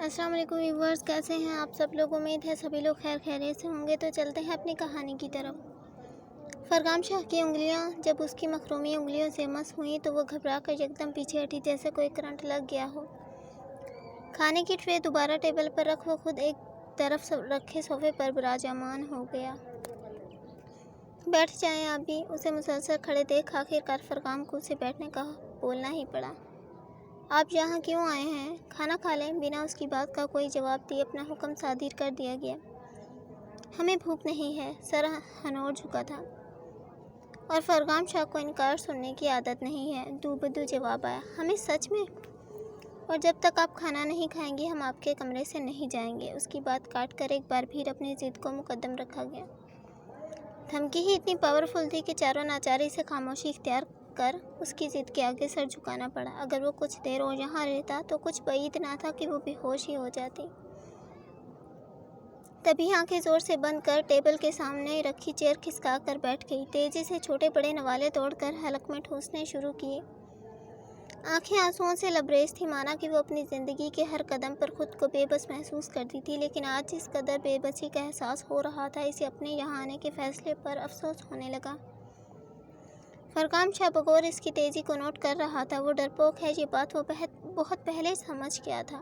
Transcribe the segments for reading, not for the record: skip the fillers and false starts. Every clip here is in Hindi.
अस्सलाम वालेकुम व्यूवर्स, कैसे हैं आप सब लोग। उम्मीद है सभी लोग खैर खैरियत से होंगे। तो चलते हैं अपनी कहानी की तरफ। फरगाम शाह की उंगलियां जब उसकी मखरूमी उंगलियों से मस हुई तो वो घबरा कर एकदम पीछे हटी, जैसे कोई करंट लग गया हो। खाने की ट्रे दोबारा टेबल पर रख वो खुद एक तरफ रखे सोफे पर विराजमान हो गया। बैठ जाएं आप भी, उसे मुसलसल खड़े देख आखिरकार फरगाम को उसे बैठने का बोलना ही पड़ा। आप यहाँ क्यों आए हैं? खाना खा लें। बिना उसकी बात का कोई जवाब दिए अपना हुक्म सादिर कर दिया गया। हमें भूख नहीं है। सर हनोर झुका था और फरगाम शाह को इनकार सुनने की आदत नहीं है। दूबदू जवाब आया, हमें सच में? और जब तक आप खाना नहीं खाएंगे हम आपके कमरे से नहीं जाएंगे। उसकी बात काट कर एक बार फिर अपनी जिद को मुकद्दम रखा गया। धमकी ही इतनी पावरफुल थी कि चारों नाचारी से खामोशी इख्तियार कर उसकी जिद के आगे सर झुकाना पड़ा। अगर वो कुछ देर और यहाँ रहता तो कुछ बैद ना था कि वो बेहोश ही हो जाती। तभी आंखें जोर से बंद कर टेबल के सामने रखी चेयर खिसका कर बैठ गई। तेजी से छोटे बड़े नवाले तोड़कर हलक में ठूसने शुरू किए। आंखें आंसुओं से लबरेज थी, माना कि वो अपनी ज़िंदगी के हर कदम पर खुद को बेबस महसूस करती थी। लेकिन आज जिस कदर बेबसी का एहसास हो रहा था, इसे अपने यहाँ आने के फैसले पर अफसोस होने लगा। फरगाम शाह बगौर इसकी तेज़ी को नोट कर रहा था। वो डरपोक है, ये बात वो बहुत पहले समझ गया था।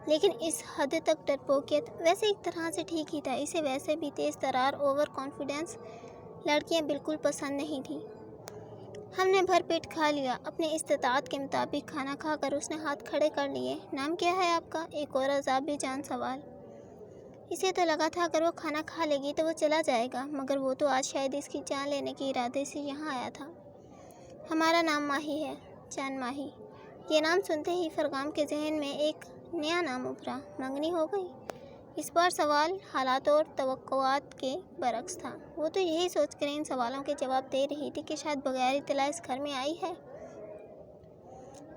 लेकिन इस हद तक डरपोकियत वैसे एक तरह से ठीक ही था। इसे वैसे भी तेज़ तरार ओवर कॉन्फिडेंस लड़कियां बिल्कुल पसंद नहीं थी। हमने भरपेट खा लिया। अपने इस्तेताअत के मुताबिक खाना खाकर उसने हाथ खड़े कर लिए। नाम क्या है आपका? एक और अज़ाब बेजान सवाल। इसे तो लगा था अगर वो खाना खा लेगी तो वो चला जाएगा, मगर वो तो आज शायद इसकी जान लेने के इरादे से यहाँ आया था। हमारा नाम माही है, चांद माही। ये नाम सुनते ही फरगाम के जहन में एक नया नाम उभरा। मंगनी हो गई? इस बार सवाल हालात और तवक्कुआत के बरक्स था। वो तो यही सोचकर इन सवालों के जवाब दे रही थी कि शायद बगैर इत्तला इस घर में आई है।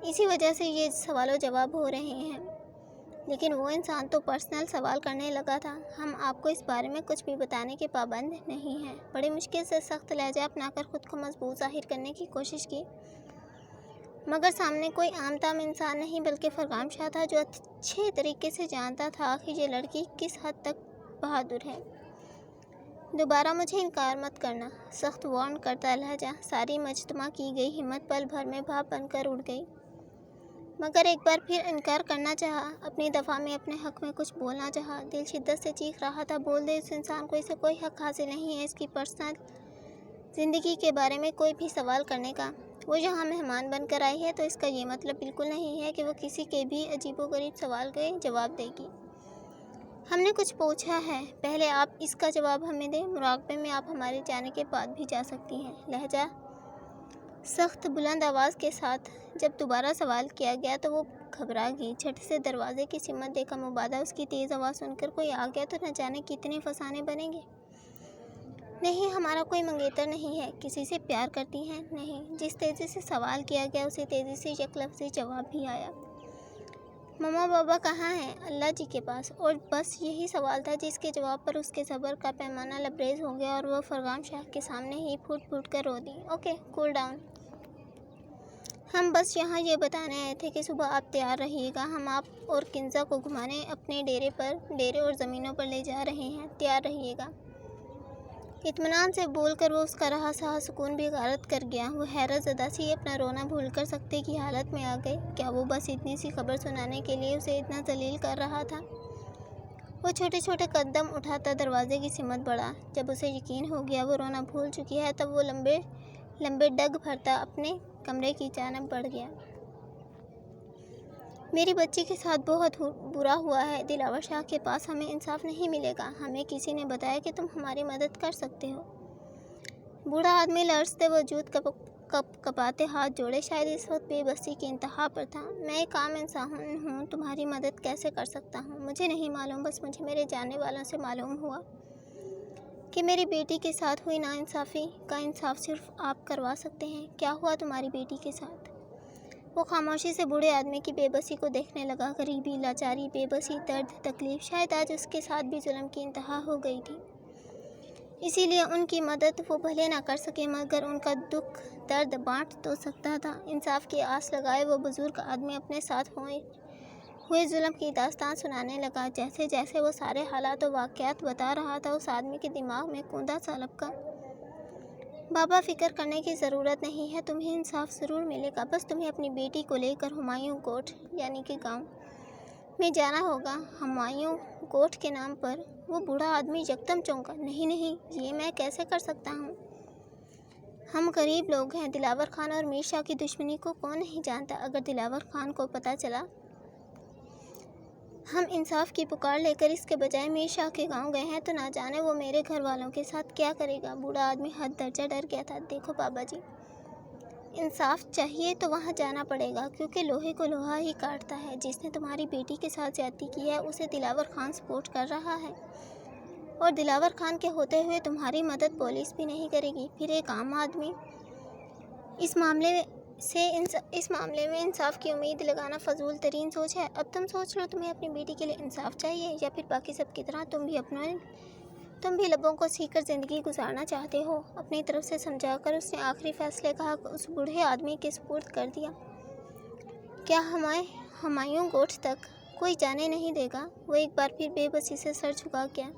इसी वजह से ये सवालों जवाब हो रहे हैं। लेकिन वो इंसान तो पर्सनल सवाल करने लगा था। हम आपको इस बारे में कुछ भी बताने के पाबंद नहीं हैं। बड़ी मुश्किल से सख्त लहजा अपनाकर खुद को मजबूत जाहिर करने की कोशिश की, मगर सामने कोई आमताम इंसान नहीं बल्कि फरगाम शाह था, जो अच्छे तरीके से जानता था कि ये लड़की किस हद तक बहादुर है। दोबारा मुझे इनकार मत करना, सख्त वार्न करता लहजा। सारी मजतमा की गई हिम्मत पल भर में भाप बनकर उड़ गई। मगर एक बार फिर इनकार करना चाहा, अपनी दफ़ा में अपने हक़ में कुछ बोलना चाहा। दिल शिद्दत से चीख रहा था, बोल दे इस इंसान को, इसे कोई हक़ हासिल नहीं है इसकी पर्सनल ज़िंदगी के बारे में कोई भी सवाल करने का। वो यहाँ मेहमान बनकर आई है तो इसका ये मतलब बिल्कुल नहीं है कि वो किसी के भी अजीबोगरीब सवाल के जवाब देगी। हमने कुछ पूछा है, पहले आप इसका जवाब हमें दें। मुराकबे में आप हमारे जाने के बाद भी जा सकती हैं। लहजा सख्त बुलंद आवाज़ के साथ जब दोबारा सवाल किया गया तो वो घबरा गई। झट से दरवाजे की सिमत देखा। मुबादा उसकी तेज़ आवाज़ सुनकर कोई आ गया तो न जाने कितने फसाने बनेंगे। नहीं, हमारा कोई मंगेतर नहीं है। किसी से प्यार करती हैं? नहीं। जिस तेज़ी से सवाल किया गया उसी तेज़ी से यकलफ्ज़ी जवाब भी आया। मम्मा पापा कहाँ हैं? अल्लाह जी के पास। और बस यही सवाल था जिसके जवाब पर उसके सब्र का पैमाना लबरेज हो गया और वह फरगाम शाह के सामने ही फूट फूट कर रो दी। Okay, cool down. हम बस यहाँ ये बताने आए थे कि सुबह आप तैयार रहिएगा। हम आप और किंजा को घुमाने अपने डेरे और ज़मीनों पर ले जा रहे हैं। तैयार रहिएगा। इत्मीनान से बोलकर वो उसका रहा सहा सुकून भी गारत कर गया। वो हैरत ज़दा सी अपना रोना भूल कर सकते की हालत में आ गई। क्या वो बस इतनी सी खबर सुनाने के लिए उसे इतना जलील कर रहा था? वो छोटे छोटे कदम उठाता दरवाजे की सिमत बढ़ा। जब उसे यकीन हो गया वो रोना भूल चुकी है, तब वो लंबे लंबे डग भरता अपने कमरे की जानब बढ़ गया। मेरी बच्ची के साथ बहुत बुरा हुआ है। दिलावर शाह के पास हमें इंसाफ नहीं मिलेगा। हमें किसी ने बताया कि तुम हमारी मदद कर सकते हो। बूढ़ा आदमी लरजते वजूद कपाते हाथ जोड़े, शायद इस वक्त बेबसी की इंतहा पर था। मैं एक आम इंसान हूँ, तुम्हारी मदद कैसे कर सकता हूँ? मुझे नहीं मालूम, बस मुझे मेरे जानने वालों से मालूम हुआ कि मेरी बेटी के साथ हुई नाइंसाफ़ी का इंसाफ सिर्फ आप करवा सकते हैं। क्या हुआ तुम्हारी बेटी के साथ? वो खामोशी से बूढ़े आदमी की बेबसी को देखने लगा। गरीबी, लाचारी, बेबसी, दर्द, तकलीफ़, शायद आज उसके साथ भी जुल्म की इंतहा हो गई थी। इसीलिए उनकी मदद वो भले ना कर सके, मगर उनका दुख दर्द बांट तो सकता था। इंसाफ की आस लगाए वो बुज़ुर्ग आदमी अपने साथ हुए जुल्म की दास्तान सुनाने लगा। जैसे जैसे वो सारे हालात और वाक़यात बता रहा था, उस आदमी के दिमाग में कूंदा सा लपका। बाबा, फ़िक्र करने की ज़रूरत नहीं है, तुम्हें इंसाफ ज़रूर मिलेगा। बस तुम्हें अपनी बेटी को लेकर हुमायूं कोट यानी कि गांव में जाना होगा। हुमायूं कोट के नाम पर वो बूढ़ा आदमी यकदम चौंका। नहीं नहीं, ये मैं कैसे कर सकता हूँ? हम गरीब लोग हैं। दिलावर खान और मीर शाह की दुश्मनी को कौन नहीं जानता। अगर दिलावर खान को पता चला हम इंसाफ की पुकार लेकर इसके बजाय मीर शाह के गांव गए हैं, तो ना जाने वो मेरे घर वालों के साथ क्या करेगा। बूढ़ा आदमी हद दर्जा डर गया था। देखो बाबा जी, इंसाफ चाहिए तो वहाँ जाना पड़ेगा, क्योंकि लोहे को लोहा ही काटता है। जिसने तुम्हारी बेटी के साथ ज्यादती की है उसे दिलावर खान सपोर्ट कर रहा है, और दिलावर खान के होते हुए तुम्हारी मदद पुलिस भी नहीं करेगी। फिर एक आम आदमी इस मामले में इंसाफ की उम्मीद लगाना फजूल तरीन सोच है। अब तुम सोच लो, तुम्हें अपनी बेटी के लिए इंसाफ चाहिए, या फिर बाकी सब की तरह तुम भी लबों को सीकर ज़िंदगी गुजारना चाहते हो। अपनी तरफ से समझाकर उसने आखिरी फैसले का हक उस बूढ़े आदमी के सुपुर्द कर दिया। क्या हुमायूं कोट तक कोई जाने नहीं देगा? वो एक बार फिर बेबसी से सर झुका गया।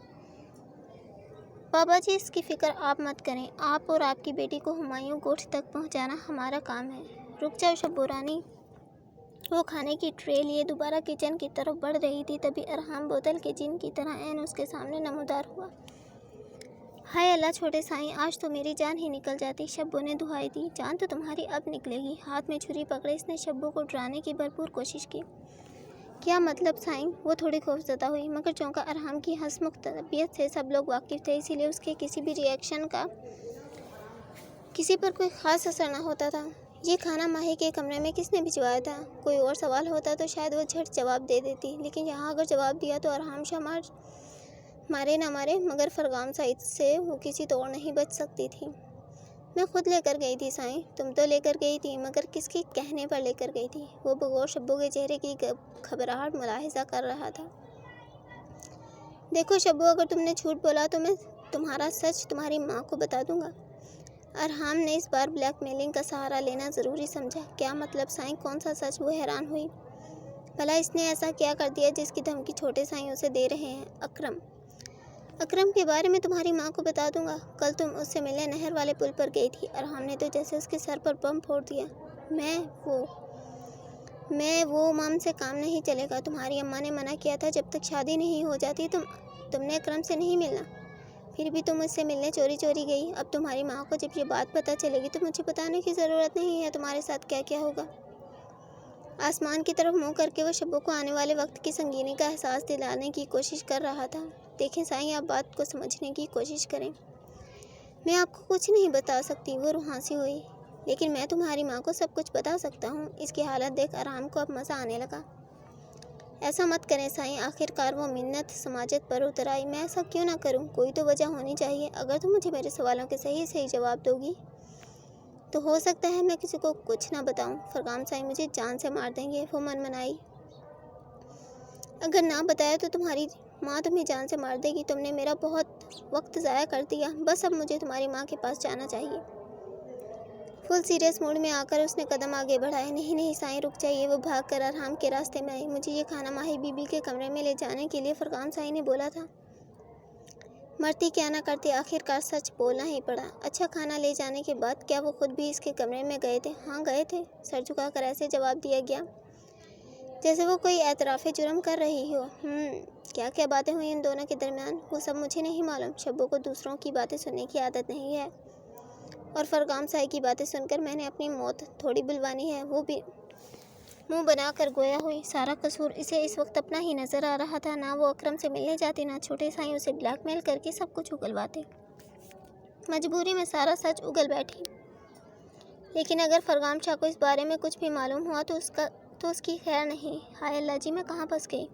बाबा जी, इसकी फ़िक्र आप मत करें। आप और आपकी बेटी को हुमायूं कोट तक पहुंचाना हमारा काम है। रुक जाओ शब्बो रानी। वो खाने की ट्रे लिए दोबारा किचन की तरफ बढ़ रही थी, तभी अरहाम बोतल के जिन की तरह ऐन उसके सामने नमूदार हुआ। हाय अल्लाह छोटे साईं, आज तो मेरी जान ही निकल जाती। शब्बो ने दुहाई दी। जान तो तुम्हारी अब निकलेगी। हाथ में छुरी पकड़े इसने शब्बो को डराने की भरपूर कोशिश की। क्या मतलब साईं? वो थोड़ी खौफज़दा हुई, मगर चौंका। अरहाम की हंसमुख तबीयत से सब लोग वाकिफ़ थे, इसीलिए उसके किसी भी रिएक्शन का किसी पर कोई ख़ास असर न होता था। ये खाना माही के कमरे में किसने भिजवाया था? कोई और सवाल होता तो शायद वो झट जवाब दे देती, लेकिन यहाँ अगर जवाब दिया तो अरहाम शाह मारे ना मारे, मगर फरगाम साइद से वो किसी तौर नहीं बच सकती थी। मैं खुद लेकर गई थी साईं। तुम तो लेकर गई थी, मगर किसके कहने पर लेकर गई थी? वो बगौर शब्बो के चेहरे की घबराहट मुलाहिजा कर रहा था। देखो शब्बो, अगर तुमने झूठ बोला तो मैं तुम्हारा सच तुम्हारी माँ को बता दूंगा। अरहाम ने इस बार ब्लैकमेलिंग का सहारा लेना ज़रूरी समझा। क्या मतलब साईं? कौन सा सच? वो हैरान हुई। भला इसने ऐसा क्या कर दिया जिसकी धमकी छोटे साईं उसे दे रहे हैं? अकरम के बारे में तुम्हारी माँ को बता दूंगा। कल तुम उससे मिलने नहर वाले पुल पर गई थी। अरहाम ने तो जैसे उसके सर पर बम फोड़ दिया। मैं वो माम से काम नहीं चलेगा। तुम्हारी अम्मा ने मना किया था, जब तक शादी नहीं हो जाती तुमने अकरम से नहीं मिलना। फिर भी तुम उससे मिलने चोरी चोरी गई। अब तुम्हारी माँ को जब ये बात पता चलेगी तो मुझे बताने की ज़रूरत नहीं है तुम्हारे साथ क्या क्या होगा। आसमान की तरफ मुँह करके वो शब्बों को आने वाले वक्त की संगीनी का एहसास दिलाने की कोशिश कर रहा था। देखें साईं, आप बात को समझने की कोशिश करें। मैं आपको कुछ नहीं बता सकती, वो रुहासी हुई, लेकिन मैं तुम्हारी माँ को सब कुछ बता सकता हूँ। इसकी हालत देख आराम को अब मज़ा आने लगा। ऐसा मत करें साईं, आखिरकार वो मिन्नत समाजत पर उतर आई। मैं ऐसा क्यों ना करूँ? कोई तो वजह होनी चाहिए। अगर तुम मुझे मेरे सवालों के सही जवाब दोगी तो हो सकता है मैं किसी को कुछ ना बताऊं। फरगाम साईं मुझे जान से मार देंगे, वो मनमनाई। अगर ना बताया तो तुम्हारी माँ तुम्हें जान से मार देगी। तुमने मेरा बहुत वक्त ज़ाया कर दिया। बस अब मुझे तुम्हारी माँ के पास जाना चाहिए। फुल सीरियस मूड में आकर उसने कदम आगे बढ़ाए। नहीं साईं, रुक जाइए। वो भाग कर अरहाम के रास्ते में आई। मुझे ये खाना माही बीबी के कमरे में ले जाने के लिए फरगाम साईं ने बोला था। मरती क्या ना करती, आखिरकार सच बोलना ही पड़ा। अच्छा, खाना ले जाने के बाद क्या वो खुद भी इसके कमरे में गए थे? हाँ गए थे, सर झुकाकर ऐसे जवाब दिया गया जैसे वो कोई एतराफ़े जुर्म कर रही हो। क्या क्या बातें हुई इन दोनों के दरमियान, वो सब मुझे नहीं मालूम। शब्बों को दूसरों की बातें सुनने की आदत नहीं है, और फरगाम साई की बातें सुनकर मैंने अपनी मौत थोड़ी बुलवानी है। वो भी मुंह बनाकर गोया हुई। सारा कसूर इसे इस वक्त अपना ही नज़र आ रहा था। ना वो अकरम से मिलने जाती, ना छोटे साईं उसे ब्लैकमेल करके सब कुछ उगलवाते। मजबूरी में सारा सच उगल बैठी। लेकिन अगर फरगाम शाह को इस बारे में कुछ भी मालूम हुआ तो उसकी खैर नहीं। हाय अल्लाह जी, मैं कहाँ फंस गई।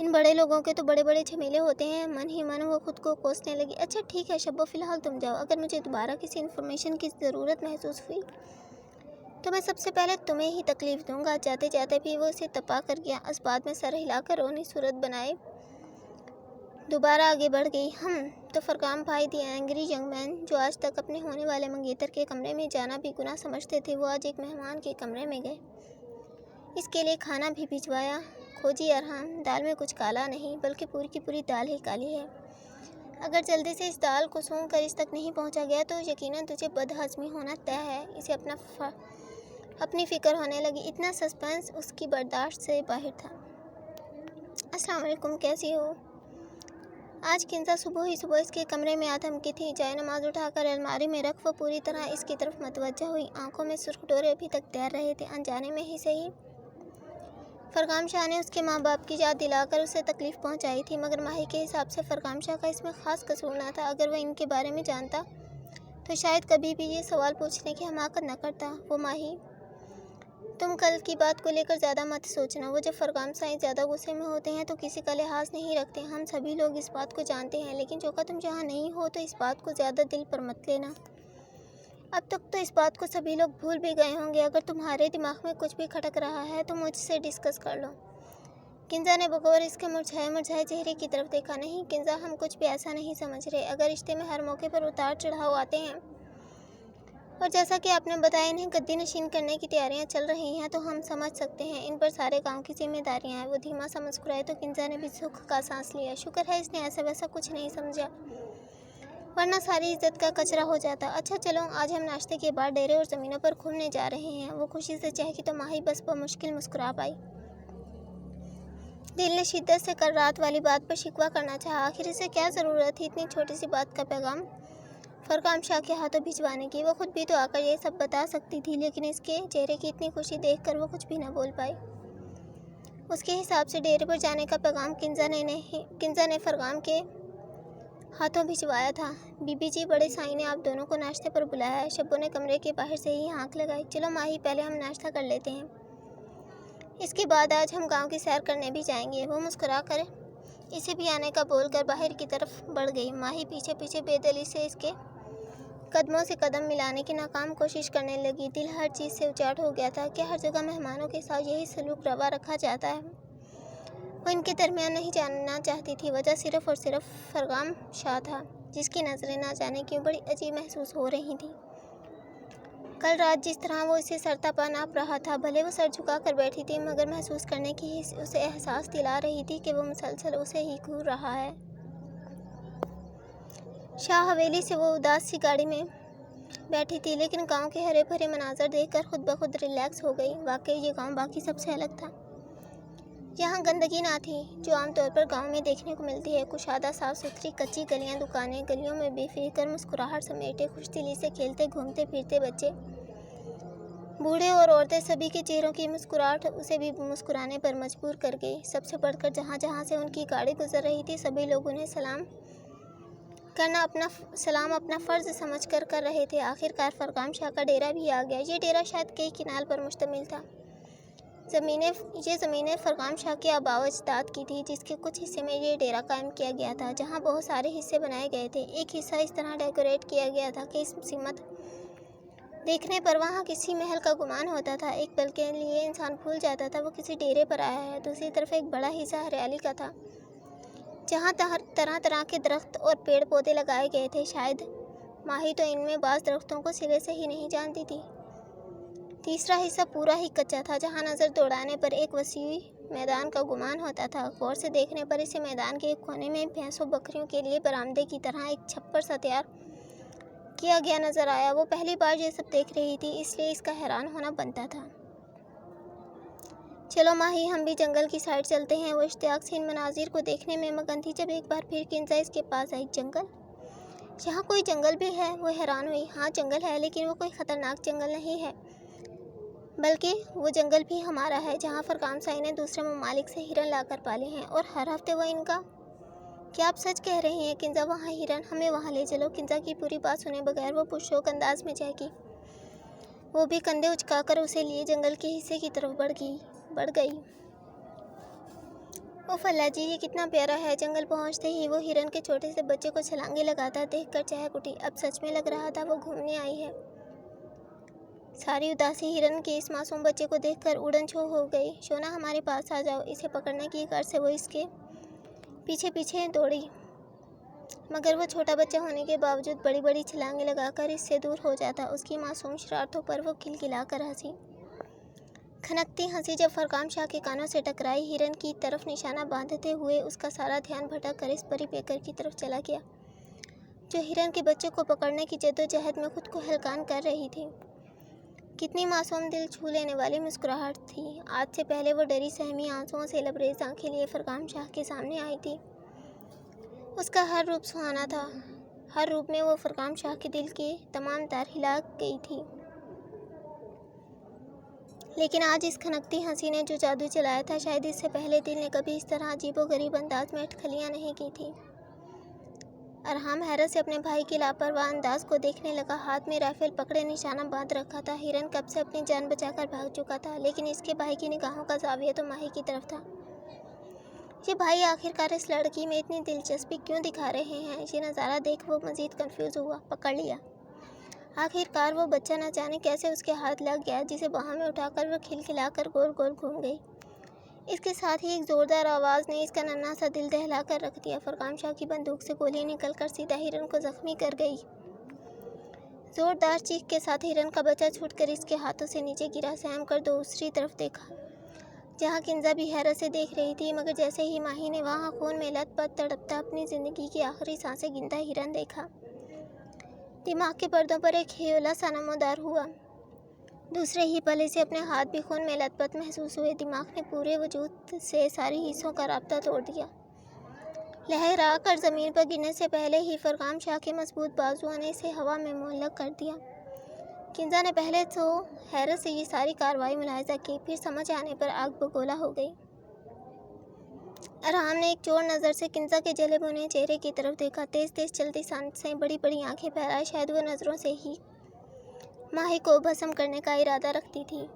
इन बड़े लोगों के तो बड़े बड़े झमेले होते हैं। मन ही मन वो खुद को कोसने लगी। अच्छा ठीक है शब्बो, फ़िलहाल तुम जाओ। अगर मुझे दोबारा किसी इन्फॉर्मेशन की ज़रूरत महसूस हुई तो मैं सबसे पहले तुम्हें ही तकलीफ़ दूंगा। जाते जाते भी वो उसे तपा कर गया। इस बात में सर हिलाकर रोनी सूरत बनाए दोबारा आगे बढ़ गई। हम तो फरगाम भाई दी एंग्री यंग मैन, जो आज तक अपने होने वाले मंगेतर के कमरे में जाना भी गुनाह समझते थे, वो आज एक मेहमान के कमरे में गए। इसके लिए खाना भी भिजवाया। खोजी अरहान, दाल में कुछ काला नहीं बल्कि पूरी की पूरी दाल ही काली है। अगर जल्दी से इस दाल को सूंघ कर इस तक नहीं पहुंचा गया तो यकीनन तुझे बदहज़मी होना तय है। इसे अपनी फ़िक्र होने लगी। इतना सस्पेंस उसकी बर्दाश्त से बाहर था। अस्सलाम वालेकुम, कैसी हो? आज किंजा सुबह इसके कमरे में आ धमकी थी। जाए नमाज उठाकर अलमारी में रख वो पूरी तरह इसकी तरफ मतवज्जा हुई। आंखों में सुर्ख डोरे अभी तक तैर रहे थे। अनजाने में ही सही, फरगाम शाह ने उसके माँ बाप की याद दिलाकर उसे तकलीफ़ पहुंचाई थी, मगर माही के हिसाब से फरगाम शाह का इसमें ख़ास कसूर न था। अगर वह इनके बारे में जानता तो शायद कभी भी ये सवाल पूछने की हमाकत न करता। वो माही, तुम कल की बात को लेकर ज़्यादा मत सोचना। वो जब फरगाम साईं ज़्यादा गुस्से में होते हैं तो किसी का लिहाज नहीं रखते। हम सभी लोग इस बात को जानते हैं, लेकिन चौका तुम जहाँ नहीं हो तो इस बात को ज़्यादा दिल पर मत लेना। अब तक तो इस बात को सभी लोग भूल भी गए होंगे। अगर तुम्हारे दिमाग में कुछ भी खटक रहा है तो मुझसे डिस्कस कर लो। किंजा ने बगौर इसके मुरझाए चेहरे की तरफ देखा। नहीं किंजा, हम कुछ भी ऐसा नहीं समझ रहे। अगर रिश्ते में हर मौके पर उतार चढ़ाव आते हैं और जैसा कि आपने बताया इन्हें गद्दी नशीन करने की तैयारियां चल रही हैं तो हम समझ सकते हैं इन पर सारे गांव की जिम्मेदारियां हैं। वो धीमा सा मुस्कुराए तो किंजा ने भी सुख का सांस लिया। शुक्र है इसने ऐसा वैसा कुछ नहीं समझा, वरना सारी इज्जत का कचरा हो जाता। अच्छा चलो, आज हम नाश्ते के बाद डेरे और ज़मीनों पर घूमने जा रहे हैं। वो खुशी से चहकी तो माही बस मुश्किल मुस्कुरा पाई। दिल ने शिद्दत से कल रात वाली बात पर शिकवा करना चाहा। आखिर इसे क्या ज़रूरत थी इतनी छोटी सी बात का पैगाम फरगाम शाह के हाथों भिजवाने की। वो खुद भी तो आकर ये सब बता सकती थी, लेकिन इसके चेहरे की इतनी खुशी देखकर वो कुछ भी न बोल पाई। उसके हिसाब से डेरे पर जाने का पैगाम किंजा ने फरगाम के हाथों भिजवाया था। बीबी जी, बड़े साईं ने आप दोनों को नाश्ते पर बुलाया है। शब्बों ने कमरे के बाहर से ही हाँक लगाई। चलो माही, पहले हम नाश्ता कर लेते हैं, इसके बाद आज हम गांव की सैर करने भी जाएंगे। वो मुस्कुरा कर इसे भी आने का बोलकर बाहर की तरफ बढ़ गई। माही पीछे पीछे बेदली से इसके कदमों से कदम मिलाने की नाकाम कोशिश करने लगी। दिल हर चीज़ से उचाट हो गया था। क्या हर जगह मेहमानों के साथ यही सलूक रवा रखा जाता है? वो इनके दरमियान नहीं जानना चाहती थी। वजह सिर्फ और सिर्फ फरगाम शाह था, जिसकी नज़रें ना जाने क्यों बड़ी अजीब महसूस हो रही थी। कल रात जिस तरह वो इसे सरतापा नाप रहा था, भले वो सर झुका कर बैठी थी, मगर महसूस करने की उसे एहसास दिला रही थी कि वो मुसलसल उसे ही घूर रहा है। शाह हवेली से वो उदास सी गाड़ी में बैठी थी, लेकिन गांव के हरे भरे मनाजर देखकर खुद ब खुद रिलैक्स हो गई। वाकई ये गांव बाकी सबसे अलग था। यहाँ गंदगी ना थी जो आमतौर पर गांव में देखने को मिलती है। कुशादा साफ सुथरी कच्ची गलियाँ, दुकानें, गलियों में बेफिक्र मुस्कुराहट समेटे खुशदिली से खेलते घूमते फिरते बच्चे, बूढ़े और औरतें, सभी के चेहरों की मुस्कुराहट उसे भी मुस्कुराने पर मजबूर कर गई। सबसे बढ़कर जहाँ जहाँ से उनकी गाड़ी गुजर रही थी, सभी लोग उन्हें सलाम अपना फ़र्ज़ समझकर कर रहे थे। आखिरकार फरगाम शाह का डेरा भी आ गया। ये डेरा शायद कई किनाल पर मुश्तमिल था। ये ज़मीनें फरगाम शाह के आबाओ अजदाद की थी, जिसके कुछ हिस्से में ये डेरा कायम किया गया था, जहाँ बहुत सारे हिस्से बनाए गए थे। एक हिस्सा इस तरह डेकोरेट किया गया था कि इस सीमत देखने पर वहाँ किसी महल का गुमान होता था। एक पल के लिए इंसान भूल जाता था वो किसी डेरे पर आया है। दूसरी तरफ एक बड़ा हिस्सा हरियाली का था, जहाँ तरह तरह के दरख्त और पेड़ पौधे लगाए गए थे। शायद माही तो इनमें बाज़ दरख्तों को सिरे से ही नहीं जानती थी। तीसरा हिस्सा पूरा ही कच्चा था, जहाँ नज़र दौड़ाने पर एक वसीई मैदान का गुमान होता था। गौर से देखने पर इसे मैदान के एक कोने में भैंसों बकरियों के लिए बरामदे की तरह एक छप्पर सा तैयार किया गया नज़र आया। वो पहली बार ये सब देख रही थी, इसलिए इसका हैरान होना बनता था। चलो माही, हम भी जंगल की साइड चलते हैं। वो इश्तियाक से इन मनाजिर को देखने में मगन थी जब एक बार फिर किंजा इसके पास आई। जंगल? यहाँ कोई जंगल भी है? वो हैरान हुई। हाँ जंगल है, लेकिन वो कोई ख़तरनाक जंगल नहीं है, बल्कि वो जंगल भी हमारा है, जहाँ फरगाम साई ने दूसरे ममालिक से हिरन लाकर पाले हैं और हर हफ्ते वह इनका। क्या आप सच कह रही हैं किंजा? वहाँ हिरन? हमें वहाँ ले चलो। किंजा की पूरी बात सुने बगैर वो पुरशौक अंदाज में चहकी। वो भी कंधे उचकाकर उसे लिए जंगल के हिस्से की तरफ बढ़ गई। ओ फल्ला जी, ये कितना प्यारा है। जंगल पहुंचते ही वो हिरन के छोटे से बच्चे को छलांगे लगाता देखकर चहक उठी। अब सच में लग रहा था वो घूमने आई है। सारी उदासी हिरन के इस मासूम बच्चे को देखकर उड़न छू हो गई। शोना, हमारे पास आ जाओ। इसे पकड़ने की गर्ज से वो इसके पीछे पीछे दौड़ी, मगर वो छोटा बच्चा होने के बावजूद बड़ी बड़ी छलांगे लगाकर इससे दूर हो जाता। उसकी मासूम शरारतों पर वो खिलखिलाकर हंसी। खनकती हंसी जब फरकान शाह के कानों से टकराई, हिरन की तरफ निशाना बांधते हुए उसका सारा ध्यान भटक कर इस परी बेकर की तरफ चला गया, जो हिरन के बच्चे को पकड़ने की जद्दोजहद में खुद को हलकान कर रही थी। कितनी मासूम दिल छू लेने वाली मुस्कुराहट थी। आज से पहले वो डरी सहमी आंसुओं से लबरेज आंखें लिए फरकान शाह के सामने आई थी। उसका हर रूप सुहाना था। हर रूप में वो फरकान शाह के दिल के तमाम तार हिला गई थी। लेकिन आज इस खनकती हंसी ने जो जादू चलाया था, शायद इससे पहले दिल ने कभी इस तरह अजीबोगरीब अंदाज में अटखलियाँ नहीं की थी। अरहाम हैरत से अपने भाई के लापरवाह अंदाज को देखने लगा। हाथ में राइफल पकड़े निशाना बांध रखा था। हिरन कब से अपनी जान बचाकर भाग चुका था, लेकिन इसके भाई की निगाहों का जाविया तो माही की तरफ था। ये भाई आखिरकार इस लड़की में इतनी दिलचस्पी क्यों दिखा रहे हैं? ये नज़ारा देख वो मज़ीद कंफ्यूज हुआ। पकड़ लिया। आखिरकार वो बच्चा न जाने कैसे उसके हाथ लग गया, जिसे बाहों में उठाकर वो खिलखिलाकर गोल गोल घूम गई। इसके साथ ही एक ज़ोरदार आवाज़ ने इसका नन्हा सा दिल दहला कर रख दिया। फरकान शाह की बंदूक से गोली निकलकर सीधा हिरन को जख्मी कर गई। ज़ोरदार चीख के साथ हिरन का बच्चा छूटकर इसके हाथों से नीचे गिरा। सहम कर दूसरी तरफ देखा, जहाँ किंजा भी हैरत से देख रही थी, मगर जैसे ही माही ने वहाँ खून में लथपथ तड़पता अपनी ज़िंदगी की आखिरी सांसें गिनता हिरन देखा, दिमाग के पर्दों पर एक हियोला सा नमोदार हुआ। दूसरे ही पल से अपने हाथ भी खून में लथपथ महसूस हुए। दिमाग ने पूरे वजूद से सारी हिस्सों का राब्ता तोड़ दिया। लहरा कर ज़मीन पर गिरने से पहले ही फरकान शाह के मजबूत बाजुओं ने इसे हवा में मुअल्लक कर दिया। किंजा ने पहले तो हैरत से ये सारी कार्रवाई मुलाहिजा की, फिर समझ आने पर आग बगोला हो गई। अरहाम ने एक चोर नज़र से किंजा के जले भुने चेहरे की तरफ देखा। तेज़ तेज़ चलती सांसें, बड़ी बड़ी आंखें फैलाए, शायद वो नज़रों से ही माही को भस्म करने का इरादा रखती थी।